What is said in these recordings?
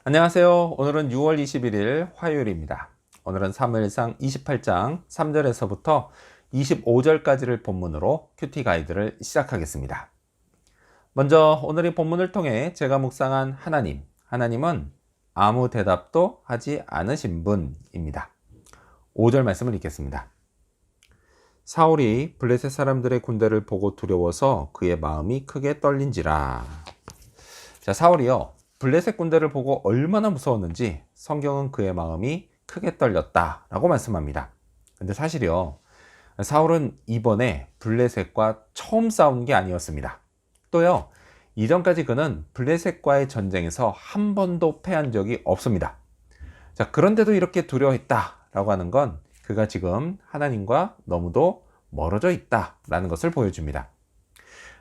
안녕하세요. 오늘은 6월 21일 화요일입니다. 오늘은 사무엘상 28장 3절에서부터 25절까지를 본문으로 큐티 가이드를 시작하겠습니다. 먼저 오늘의 본문을 통해 제가 묵상한 하나님은 아무 대답도 하지 않으신 분입니다. 5절 말씀을 읽겠습니다. 사울이 블레셋 사람들의 군대를 보고 두려워서 그의 마음이 크게 떨린지라. 자, 사울이요, 블레셋 군대를 보고 얼마나 무서웠는지 성경은 그의 마음이 크게 떨렸다라고 말씀합니다. 근데 사실이요, 사울은 이번에 블레셋과 처음 싸운 게 아니었습니다. 또요, 이전까지 그는 블레셋과의 전쟁에서 한 번도 패한 적이 없습니다. 자, 그런데도 이렇게 두려워했다라고 하는 건 그가 지금 하나님과 너무도 멀어져 있다라는 것을 보여줍니다.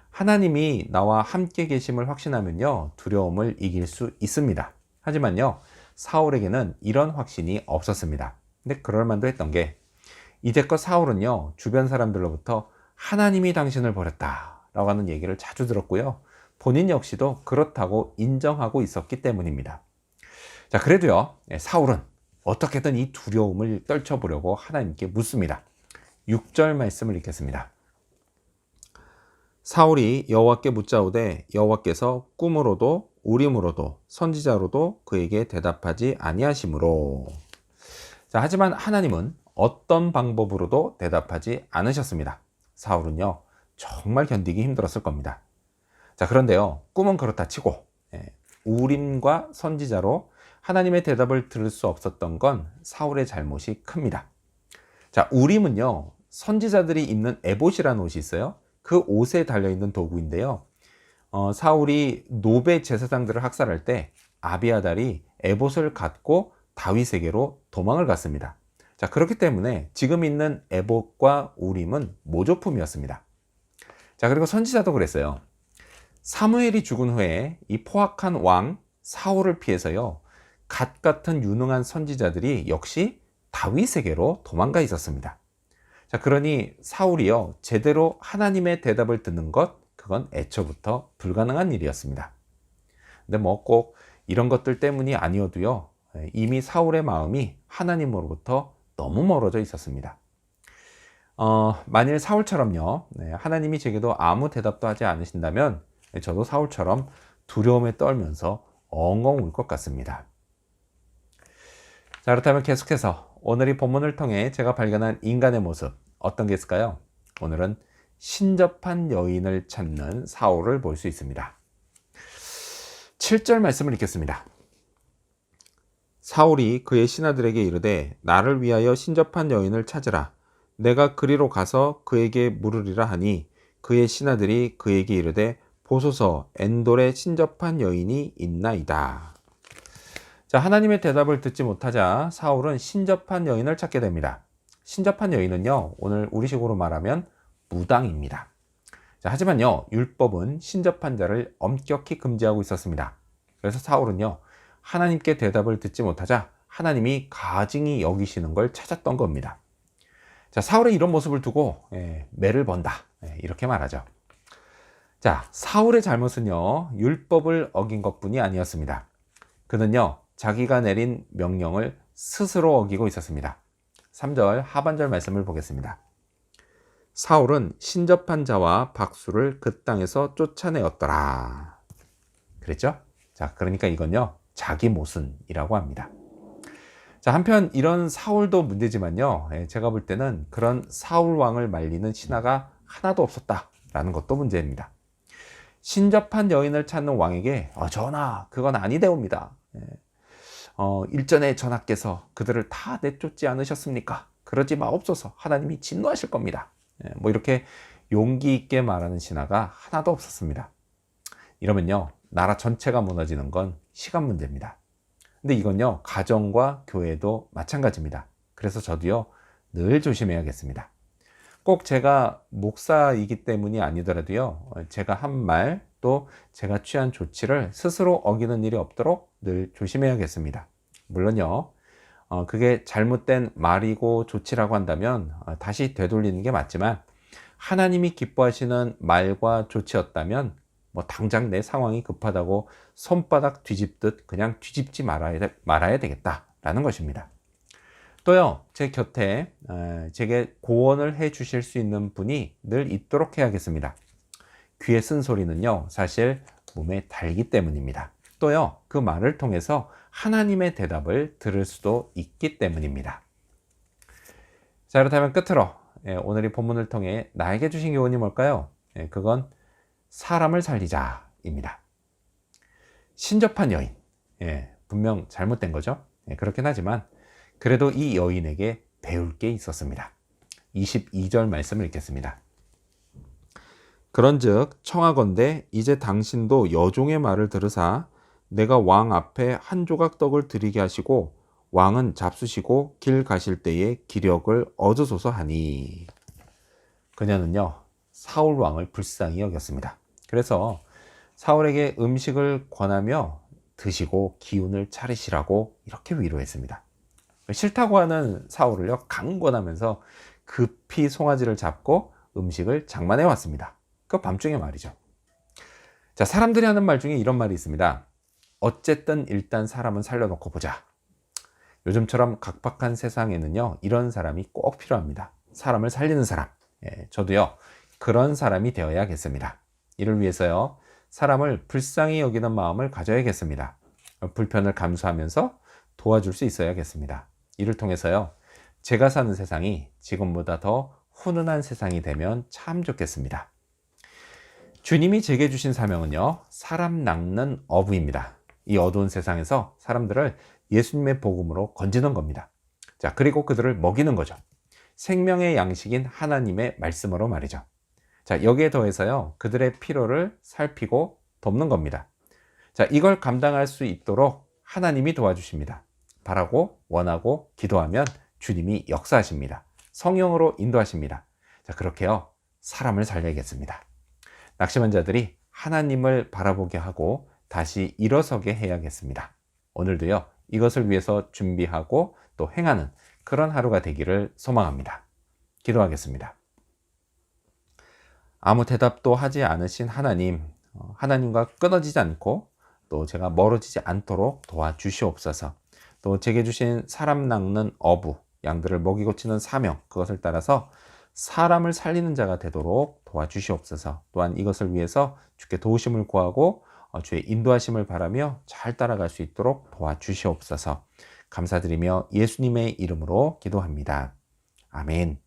하나님이 나와 함께 계심을 확신하면요, 두려움을 이길 수 있습니다. 하지만요, 사울에게는 이런 확신이 없었습니다. 근데 그럴 만도 했던 게, 이제껏 사울은요, 주변 사람들로부터 하나님이 당신을 버렸다라고 하는 얘기를 자주 들었고요, 본인 역시도 그렇다고 인정하고 있었기 때문입니다. 자, 그래도요, 사울은 어떻게든 이 두려움을 떨쳐보려고 하나님께 묻습니다. 6절 말씀을 읽겠습니다. 사울이 여호와께 묻자오되 여호와께서 꿈으로도 우림으로도 선지자로도 그에게 대답하지 아니하시므로. 자, 하지만 하나님은 어떤 방법으로도 대답하지 않으셨습니다. 사울은요, 정말 견디기 힘들었을 겁니다. 자, 그런데요, 꿈은 그렇다 치고 우림과 선지자로 하나님의 대답을 들을 수 없었던 건 사울의 잘못이 큽니다. 자, 우림은요, 선지자들이 입는 에봇이라는 옷이 있어요. 그 옷에 달려있는 도구인데요, 사울이 노베 제사장들을 학살할 때 아비아달이 에봇을 갖고 다윗에게로 도망을 갔습니다. 자, 그렇기 때문에 지금 있는 에봇과 우림은 모조품이었습니다. 자, 그리고 선지자도 그랬어요. 사무엘이 죽은 후에 이 포악한 왕 사울을 피해서요, 갓 같은 유능한 선지자들이 역시 다윗에게로 도망가 있었습니다. 자, 그러니 사울이요, 제대로 하나님의 대답을 듣는 것, 그건 애초부터 불가능한 일이었습니다. 근데 뭐 꼭 이런 것들 때문이 아니어도요, 이미 사울의 마음이 하나님으로부터 너무 멀어져 있었습니다. 만일 사울처럼요, 하나님이 제게도 아무 대답도 하지 않으신다면 저도 사울처럼 두려움에 떨면서 엉엉 울 것 같습니다. 자, 그렇다면 계속해서 오늘 이 본문을 통해 제가 발견한 인간의 모습, 어떤 게 있을까요? 오늘은 신접한 여인을 찾는 사울을 볼 수 있습니다. 7절 말씀을 읽겠습니다. 사울이 그의 신하들에게 이르되 나를 위하여 신접한 여인을 찾으라. 내가 그리로 가서 그에게 물으리라 하니 그의 신하들이 그에게 이르되 보소서 엔돌에 신접한 여인이 있나이다. 자, 하나님의 대답을 듣지 못하자 사울은 신접한 여인을 찾게 됩니다. 신접한 여인은요, 오늘 우리식으로 말하면 무당입니다. 자, 하지만요, 율법은 신접한 자를 엄격히 금지하고 있었습니다. 그래서 사울은요, 하나님께 대답을 듣지 못하자 하나님이 가증히 여기시는 걸 찾았던 겁니다. 자, 사울의 이런 모습을 두고 매를 번다, 이렇게 말하죠. 자, 사울의 잘못은요, 율법을 어긴 것뿐이 아니었습니다. 그는요, 자기가 내린 명령을 스스로 어기고 있었습니다. 3절 하반절 말씀을 보겠습니다. 사울은 신접한 자와 박수를 그 땅에서 쫓아내었더라. 그랬죠? 자, 그러니까 이건요, 자기 모순이라고 합니다. 자, 한편 이런 사울도 문제지만요, 제가 볼 때는 그런 사울 왕을 말리는 신하가 하나도 없었다라는 것도 문제입니다. 신접한 여인을 찾는 왕에게 전하, 그건 아니되옵니다. 일전에 전하께서 그들을 다 내쫓지 않으셨습니까? 그러지 마옵소서. 하나님이 진노하실 겁니다. 뭐 이렇게 용기 있게 말하는 신하가 하나도 없었습니다. 이러면요, 나라 전체가 무너지는 건 시간 문제입니다. 근데 이건요, 가정과 교회도 마찬가지입니다. 그래서 저도요, 늘 조심해야겠습니다. 꼭 제가 목사이기 때문이 아니더라도요, 제가 한 말, 또 제가 취한 조치를 스스로 어기는 일이 없도록 늘 조심해야겠습니다. 물론요, 그게 잘못된 말이고 조치라고 한다면 다시 되돌리는 게 맞지만, 하나님이 기뻐하시는 말과 조치였다면 뭐 당장 내 상황이 급하다고 손바닥 뒤집듯 그냥 뒤집지 말아야 되겠다라는 것입니다. 또요, 제 곁에 제게 고언을 해 주실 수 있는 분이 늘 있도록 해야겠습니다. 귀에 쓴 소리는요, 사실 몸에 달기 때문입니다. 또요, 그 말을 통해서 하나님의 대답을 들을 수도 있기 때문입니다. 자, 그렇다면 끝으로 오늘 이 본문을 통해 나에게 주신 교훈이 뭘까요? 그건 사람을 살리자입니다. 신접한 여인, 분명 잘못된 거죠. 그렇긴 하지만 그래도 이 여인에게 배울 게 있었습니다. 22절 말씀을 읽겠습니다. 그런즉 청하건대 이제 당신도 여종의 말을 들으사 내가 왕 앞에 한 조각 떡을 드리게 하시고 왕은 잡수시고 길 가실 때에 기력을 얻으소서 하니. 그녀는요, 사울 왕을 불쌍히 여겼습니다. 그래서 사울에게 음식을 권하며 드시고 기운을 차리시라고 이렇게 위로했습니다. 싫다고 하는 사울을요, 강권하면서 급히 송아지를 잡고 음식을 장만해 왔습니다. 그 밤중에 말이죠. 자, 사람들이 하는 말 중에 이런 말이 있습니다. 어쨌든 일단 사람은 살려놓고 보자. 요즘처럼 각박한 세상에는요, 이런 사람이 꼭 필요합니다. 사람을 살리는 사람. 저도요, 그런 사람이 되어야겠습니다. 이를 위해서요, 사람을 불쌍히 여기는 마음을 가져야겠습니다. 불편을 감수하면서 도와줄 수 있어야겠습니다. 이를 통해서요, 제가 사는 세상이 지금보다 더 훈훈한 세상이 되면 참 좋겠습니다. 주님이 제게 주신 사명은요, 사람 낚는 어부입니다. 이 어두운 세상에서 사람들을 예수님의 복음으로 건지는 겁니다. 자, 그리고 그들을 먹이는 거죠. 생명의 양식인 하나님의 말씀으로 말이죠. 자, 여기에 더해서요, 그들의 필요를 살피고 돕는 겁니다. 자, 이걸 감당할 수 있도록 하나님이 도와주십니다. 바라고 원하고 기도하면 주님이 역사하십니다. 성령으로 인도하십니다. 자, 그렇게요, 사람을 살려야겠습니다. 낙심한 자들이 하나님을 바라보게 하고 다시 일어서게 해야겠습니다. 오늘도요, 이것을 위해서 준비하고 또 행하는 그런 하루가 되기를 소망합니다. 기도하겠습니다. 아무 대답도 하지 않으신 하나님, 하나님과 끊어지지 않고 또 제가 멀어지지 않도록 도와주시옵소서. 또 제게 주신 사람 낚는 어부, 양들을 먹이고 치는 사명, 그것을 따라서 사람을 살리는 자가 되도록 도와주시옵소서. 또한 이것을 위해서 주께 도우심을 구하고 주의 인도하심을 바라며 잘 따라갈 수 있도록 도와주시옵소서. 감사드리며 예수님의 이름으로 기도합니다. 아멘.